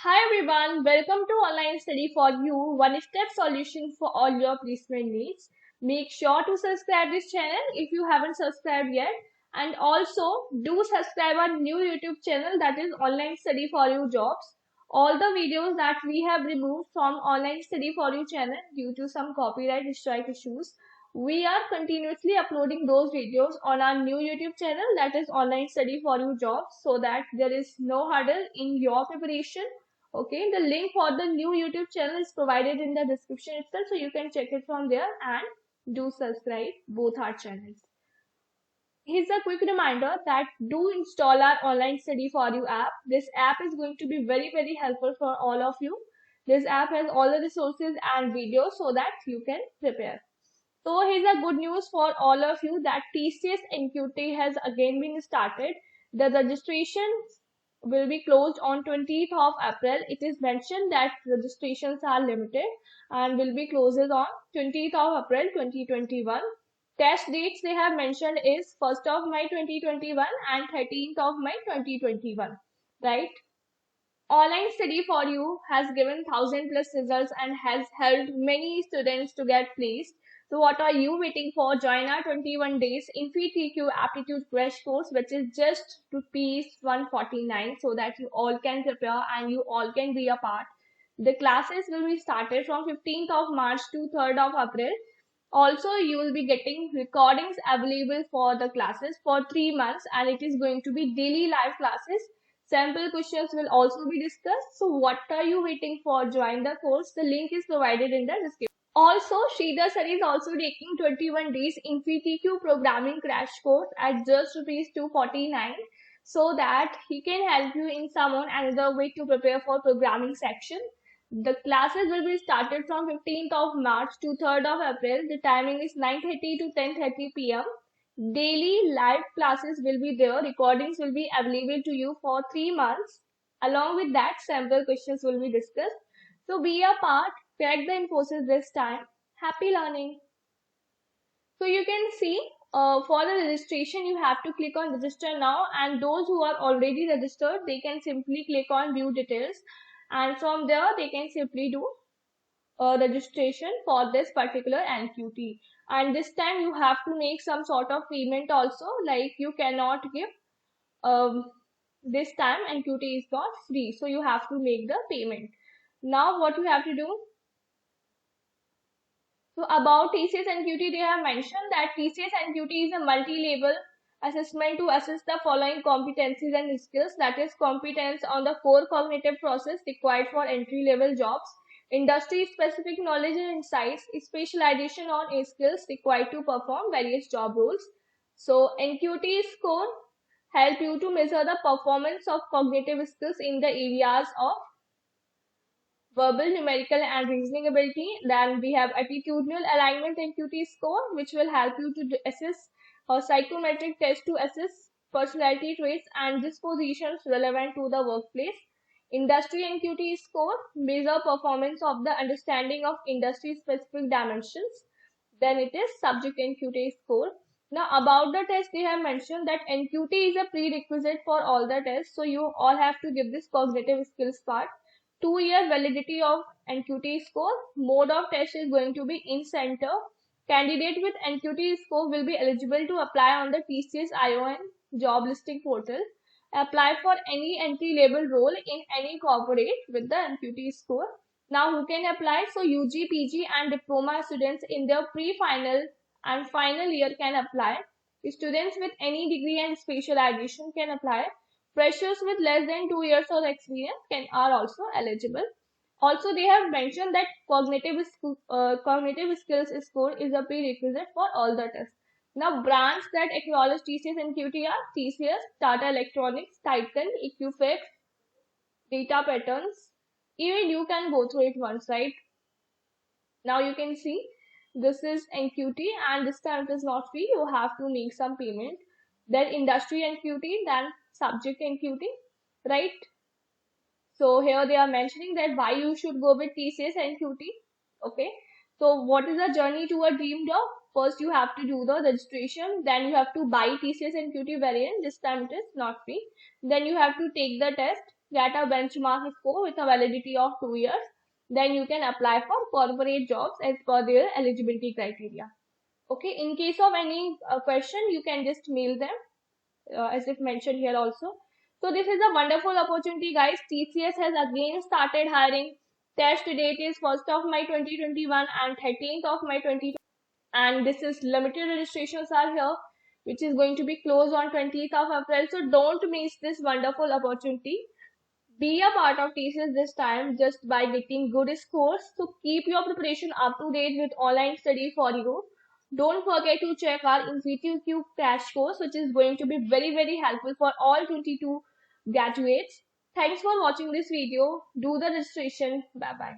Hi everyone, welcome to Online Study for You, one-step solution for all your placement needs. Make sure to subscribe this channel if you haven't subscribed yet, and also do subscribe our new YouTube channel, that is Online Study for You Jobs. All the videos that we have removed from Online Study for You channel due to some copyright strike issues, we are continuously uploading those videos on our new YouTube channel, that is Online Study for You Jobs, so that there is no hurdle in your preparation. Okay, the link for the new YouTube channel is provided in the description itself, so you can check it from there and do subscribe both our channels. Here's a quick reminder that do install our Online Study for You app. This app is going to be very helpful for all of you. This app has all the resources and videos so that you can prepare. So here's a good news for all of you that TCS NQT has again been started. The registration will be closed on 20th of April. It is mentioned that registrations are limited and will be closes on 20th of April 2021. Test dates they have mentioned is 1st of May 2021 and 13th of May 2021. Right? Online Study for You has given 1000+ results and has helped many students to get placed. So what are you waiting for? Join our 21 days InfoTQ aptitude crash course, which is just ₹149, so that you all can prepare and you all can be a part. The classes will be started from 15th of March to 3rd of April. Also, you will be getting recordings available for the classes for 3 months, and it is going to be daily live classes. Sample questions will also be discussed. So what are you waiting for? Join the course. The link is provided in the description. Also, Sridhar sir is also taking 21 days InfoTQ programming crash course at just ₹249, so that he can help you in some or another way to prepare for programming section. The classes will be started from 15th of March to 3rd of April. The timing is 9:30 to 10:30 p.m. Daily live classes will be there. Recordings will be available to you for 3 months. Along with that, sample questions will be discussed. So be a part. Crack the Infosys this time. Happy learning. So you can see for the registration, you have to click on register now, and those who are already registered, they can simply click on view details, and from there they can simply do registration for this particular NQT. And this time you have to make some sort of payment also, like you cannot give this time NQT is not free, so you have to make the payment. Now what you have to do? So about TCS NQT, they have mentioned that TCS NQT is a multi-level assessment to assess the following competencies and skills, that is competence on the core cognitive process required for entry-level jobs, industry-specific knowledge and insights, specialization on skills required to perform various job roles. So NQT score help you to measure the performance of cognitive skills in the areas of verbal, numerical and reasoning ability. Then we have attitudinal alignment NQT score, which will help you to assess a psychometric test to assess personality traits and dispositions relevant to the workplace. Industry NQT score measure performance of the understanding of industry specific dimensions. Then it is subject NQT score. Now about the test, they have mentioned that NQT is a prerequisite for all the tests, so you all have to give this cognitive skills part. 2-year validity of NQT score. Mode of test is going to be in center. Candidate with NQT score will be eligible to apply on the TCS ION job listing portal. Apply for any entry-level role in any corporate with the NQT score. Now who can apply? So UG, PG and diploma students in their pre-final and final year can apply. Students with any degree and specialization can apply. Freshers with less than 2 years of experience are also eligible. Also, they have mentioned that cognitive skills score is a prerequisite for all the tests. Now, brands that acknowledge TCS NQT are TCS, Tata Electronics, Titan, Equifax, Data Patterns. Even you can go through it once, right? Now you can see this is NQT, and this time it is not free. You have to make some payment. Then industry NQT, then subject NQT, right? So here they are mentioning that why you should go with TCS NQT. Okay, so what is the journey to a dream job? First you have to do the registration, then you have to buy TCS NQT variant. This time it is not free. Then you have to take the test. get a benchmark score with a validity of 2 years. Then you can apply for corporate jobs as per their eligibility criteria. Okay, in case of any question, you can just mail them as if mentioned here also. So this is a wonderful opportunity, guys. TCS has again started hiring. Test date is 1st of May 2021 and 13th of May 2020. And this is limited registrations are here, which is going to be closed on 20th of April. So don't miss this wonderful opportunity. Be a part of TCS this time just by getting good scores. So keep your preparation up to date with online study for you. Don't forget to check our NQT crash course, which is going to be very helpful for all 22 graduates. Thanks for watching this video. Do the registration. Bye bye.